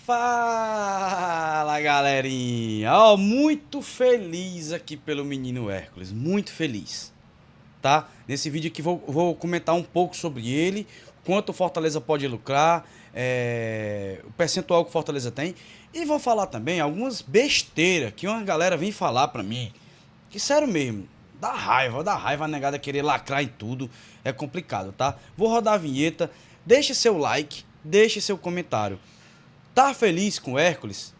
Fala, galerinha! Ó, muito feliz aqui pelo menino Hércules, muito feliz, tá? Nesse vídeo aqui vou comentar um pouco sobre ele, quanto o Fortaleza pode lucrar, o percentual que o Fortaleza tem, e vou falar também algumas besteiras que uma galera vem falar pra mim, que sério mesmo, dá raiva a negada querer lacrar em tudo, é complicado, tá? Vou rodar a vinheta, deixe seu like, deixe seu comentário. Tá feliz com o Hércules?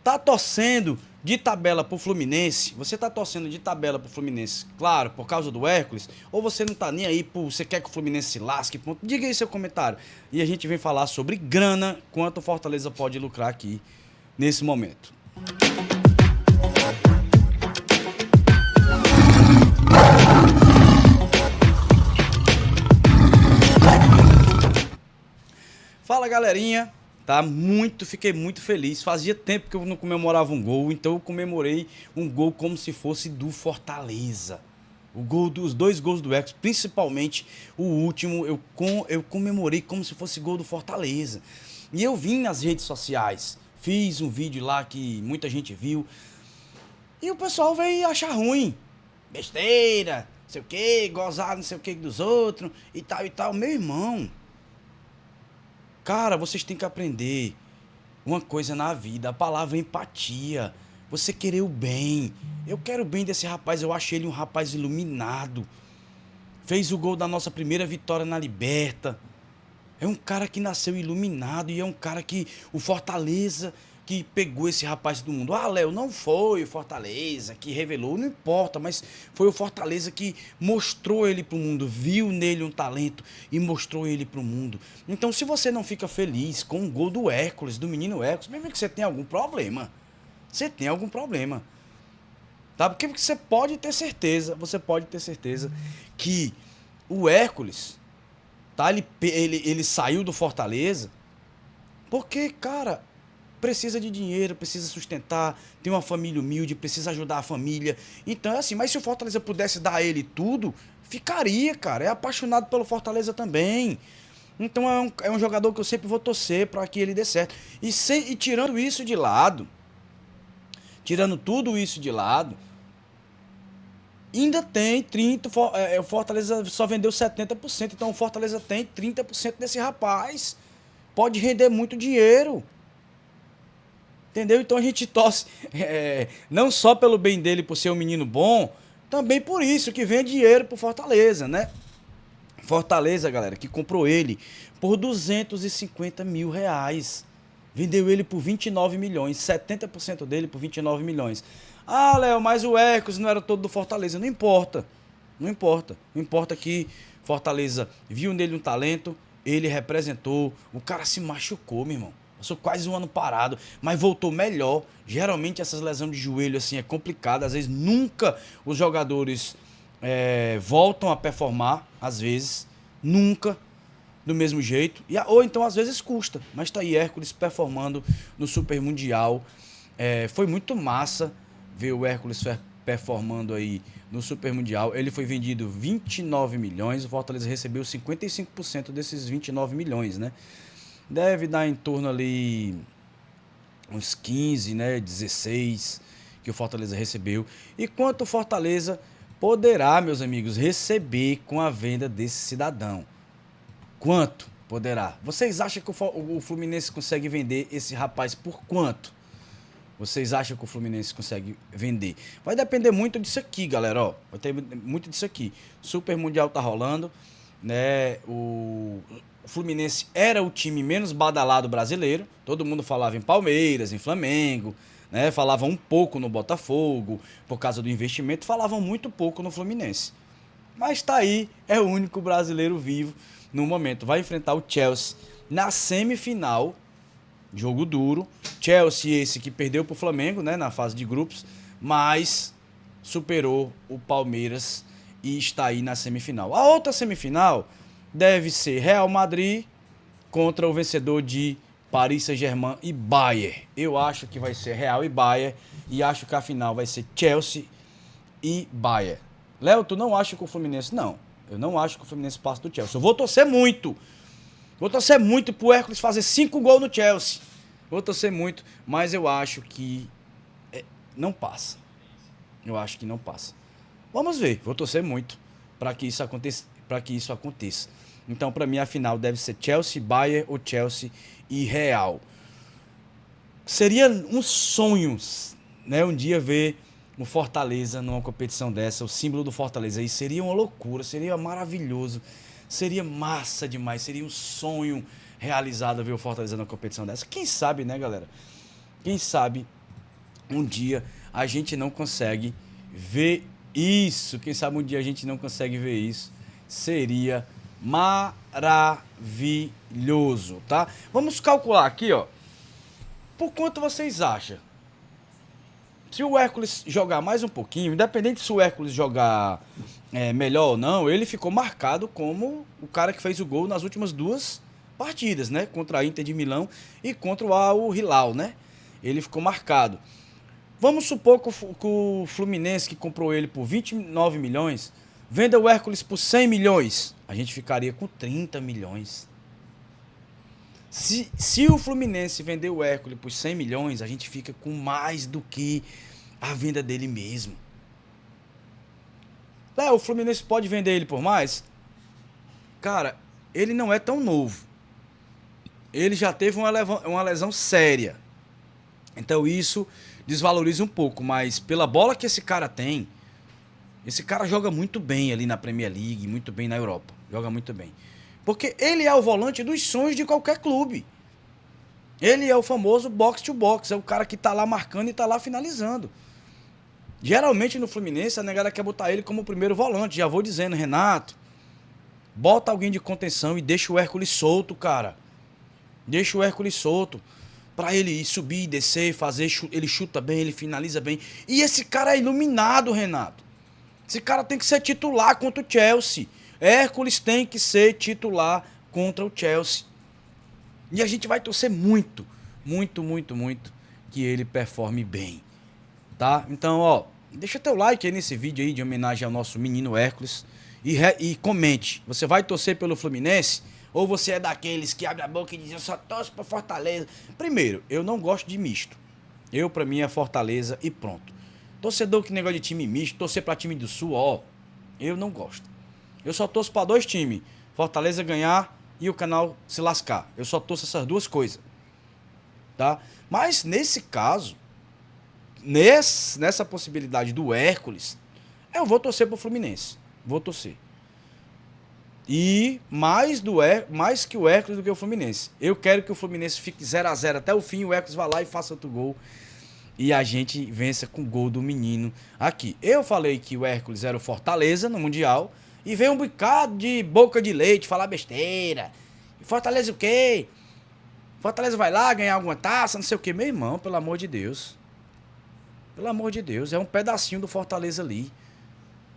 Tá torcendo de tabela pro Fluminense? Você tá torcendo de tabela pro Fluminense, claro, por causa do Hércules? Ou você não tá nem aí, você quer que o Fluminense se lasque? Ponto. Diga aí seu comentário. E a gente vem falar sobre grana, quanto o Fortaleza pode lucrar aqui nesse momento. Fala, galerinha. Tá fiquei muito feliz. Fazia tempo que eu não comemorava um gol, então eu comemorei um gol como se fosse do Fortaleza. O gol dos dois gols do Hércules, principalmente o último, eu comemorei como se fosse gol do Fortaleza. E eu vim nas redes sociais, fiz um vídeo lá que muita gente viu, e o pessoal veio achar ruim. Besteira, não sei o que, gozar não sei o que dos outros, e tal e tal. Meu irmão, cara, vocês têm que aprender uma coisa na vida, a palavra empatia. Você querer o bem. Eu quero o bem desse rapaz, eu acho ele um rapaz iluminado. Fez o gol da nossa primeira vitória na Liberta. É um cara que nasceu iluminado e é um cara que o Fortaleza que pegou esse rapaz do mundo. Ah, Léo, não foi o Fortaleza que revelou, não importa, mas foi o Fortaleza que mostrou ele pro mundo, viu nele um talento e mostrou ele pro mundo. Então, se você não fica feliz com o gol do Hércules, do menino Hércules, mesmo que você tenha algum problema, você tem algum problema, tá? Porque você pode ter certeza que o Hércules, tá? Ele saiu do Fortaleza porque, cara, precisa de dinheiro, precisa sustentar, tem uma família humilde, precisa ajudar a família. Então é assim, mas se o Fortaleza pudesse dar a ele tudo, ficaria, cara. É apaixonado pelo Fortaleza também. Então é um jogador que eu sempre vou torcer para que ele dê certo. E tirando isso de lado, tirando tudo isso de lado, ainda tem 30%, o Fortaleza só vendeu 70%, então o Fortaleza tem 30% desse rapaz. Pode render muito dinheiro. Entendeu? Então a gente torce não só pelo bem dele, por ser um menino bom, também por isso que vem dinheiro pro Fortaleza, né? Fortaleza, galera, que comprou ele por 250 mil reais. Vendeu ele por 29 milhões, 70% dele por 29 milhões. Ah, Léo, mas o Hércules não era todo do Fortaleza. Não importa, não importa. Não importa que Fortaleza viu nele um talento, ele representou, o cara se machucou, meu irmão. Passou quase um ano parado, mas voltou melhor. Geralmente essas lesões de joelho assim é complicado. Às vezes nunca os jogadores voltam a performar. Às vezes, nunca do mesmo jeito. Ou então às vezes custa. Mas tá aí Hércules performando no Super Mundial. Foi muito massa ver o Hércules performando aí no Super Mundial. Ele foi vendido 29 milhões. O Fortaleza recebeu 55% desses 29 milhões, né? Deve dar em torno ali uns 15, né, 16 que o Fortaleza recebeu. E quanto o Fortaleza poderá, meus amigos, receber com a venda desse cidadão? Quanto poderá? Vocês acham que o Fluminense consegue vender esse rapaz por quanto? Vocês acham que o Fluminense consegue vender? Vai depender muito disso aqui, galera, ó. Vai ter muito disso aqui. Super Mundial tá rolando, né? O Fluminense era o time menos badalado brasileiro. Todo mundo falava em Palmeiras, em Flamengo, né? Falava um pouco no Botafogo, por causa do investimento, falavam muito pouco no Fluminense. Mas tá aí, é o único brasileiro vivo no momento. Vai enfrentar o Chelsea na semifinal, jogo duro. Chelsea esse que perdeu pro Flamengo, né, na fase de grupos, mas superou o Palmeiras e está aí na semifinal. A outra semifinal deve ser Real Madrid contra o vencedor de Paris Saint-Germain e Bayern. Eu acho que vai ser Real e Bayern e acho que a final vai ser Chelsea e Bayern. Léo, tu não acha que o Fluminense... Não, eu não acho que o Fluminense passa do Chelsea. Eu vou torcer muito pro Hércules fazer 5 gols no Chelsea. Vou torcer muito, mas eu acho que não passa. Eu acho que não passa. Vamos ver, vou torcer muito para que isso aconteça, Então, para mim, a final deve ser Chelsea, Bayern ou Chelsea e Real. Seria um sonho, né, um dia ver o Fortaleza numa competição dessa, o símbolo do Fortaleza aí, seria uma loucura, seria maravilhoso, seria massa demais, seria um sonho realizado ver o Fortaleza numa competição dessa. Quem sabe, né, galera? Quem sabe um dia a gente não consegue ver isso. Quem sabe um dia a gente não consegue ver isso. Seria maravilhoso, tá? Vamos calcular aqui, ó. Por quanto vocês acham? Se o Hércules jogar mais um pouquinho, independente se o Hércules jogar melhor ou não, ele ficou marcado como o cara que fez o gol nas últimas 2 partidas, né? Contra a Inter de Milão e contra o Al Hilal, né? Ele ficou marcado. Vamos supor que o Fluminense, que comprou ele por 29 milhões, venda o Hércules por 100 milhões. A gente ficaria com 30 milhões. Se o Fluminense vender o Hércules por 100 milhões, a gente fica com mais do que a venda dele mesmo. O Fluminense pode vender ele por mais? Cara, ele não é tão novo. Ele já teve uma lesão séria. Então isso desvaloriza um pouco, mas pela bola que esse cara tem, esse cara joga muito bem ali na Premier League, muito bem na Europa. Joga muito bem. Porque ele é o volante dos sonhos de qualquer clube. Ele é o famoso box to box, é o cara que tá lá marcando e tá lá finalizando. Geralmente no Fluminense a negada quer botar ele como primeiro volante. Já vou dizendo, Renato, bota alguém de contenção e deixa o Hércules solto, cara. Deixa o Hércules solto. Pra ele subir, descer, fazer, ele chuta bem, ele finaliza bem. E esse cara é iluminado, Renato. Esse cara tem que ser titular contra o Chelsea. Hércules tem que ser titular contra o Chelsea. E a gente vai torcer muito, muito, muito, muito que ele performe bem, tá? Então, ó, deixa teu like aí nesse vídeo aí de homenagem ao nosso menino Hércules e comente. Você vai torcer pelo Fluminense ou você é daqueles que abre a boca e diz eu só torço pra Fortaleza? Primeiro, eu não gosto de misto. Pra mim é Fortaleza e pronto. Torcedor que negócio de time misto, torcer pra time do Sul, ó, eu não gosto. Eu só torço pra 2 times. Fortaleza ganhar e o Canal se lascar. Eu só torço essas 2 coisas. Tá? Mas nesse caso, nessa possibilidade do Hércules, eu vou torcer pro Fluminense. Vou torcer. E mais que o Hércules do que o Fluminense. Eu quero que o Fluminense fique 0-0 até o fim, o Hércules vá lá e faça outro gol. E a gente vença com o gol do menino aqui. Eu falei que o Hércules era o Fortaleza no Mundial. E vem um bocado de boca de leite falar besteira. Fortaleza o quê? Fortaleza vai lá ganhar alguma taça, não sei o quê. Meu irmão, pelo amor de Deus. Pelo amor de Deus, é um pedacinho do Fortaleza ali.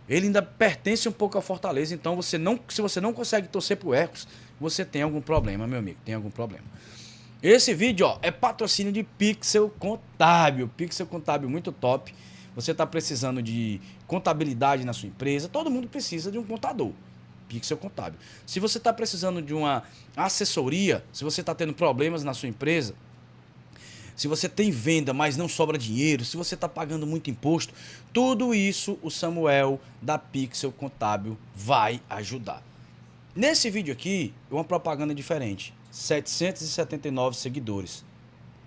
Ele ainda pertence um pouco ao Fortaleza. Então, se você não consegue torcer pro Hércules, você tem algum problema, meu amigo. Tem algum problema. Esse vídeo, ó, é patrocínio de Pixel Contábil. Pixel Contábil muito top. Você está precisando de contabilidade na sua empresa, todo mundo precisa de um contador. Pixel Contábil. Se você está precisando de uma assessoria, se você está tendo problemas na sua empresa, se você tem venda, mas não sobra dinheiro, se você está pagando muito imposto, tudo isso o Samuel da Pixel Contábil vai ajudar. Nesse vídeo aqui, uma propaganda diferente. 779 seguidores.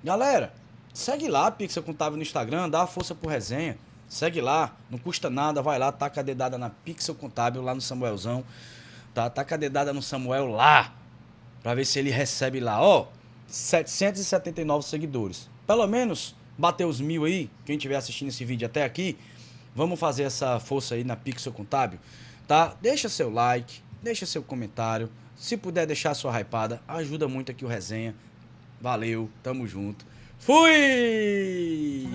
Galera, segue lá, Pixel Contábil no Instagram, dá uma força pro resenha. Segue lá, não custa nada, vai lá, taca a dedada na Pixel Contábil, lá no Samuelzão. Tá? Taca a dedada no Samuel lá, pra ver se ele recebe lá. Ó, 779 seguidores. Pelo menos bater os 1000 aí, quem estiver assistindo esse vídeo até aqui, vamos fazer essa força aí na Pixel Contábil, tá? Deixa seu like, deixa seu comentário. Se puder deixar sua hypada, ajuda muito aqui o resenha. Valeu, tamo junto. Fui!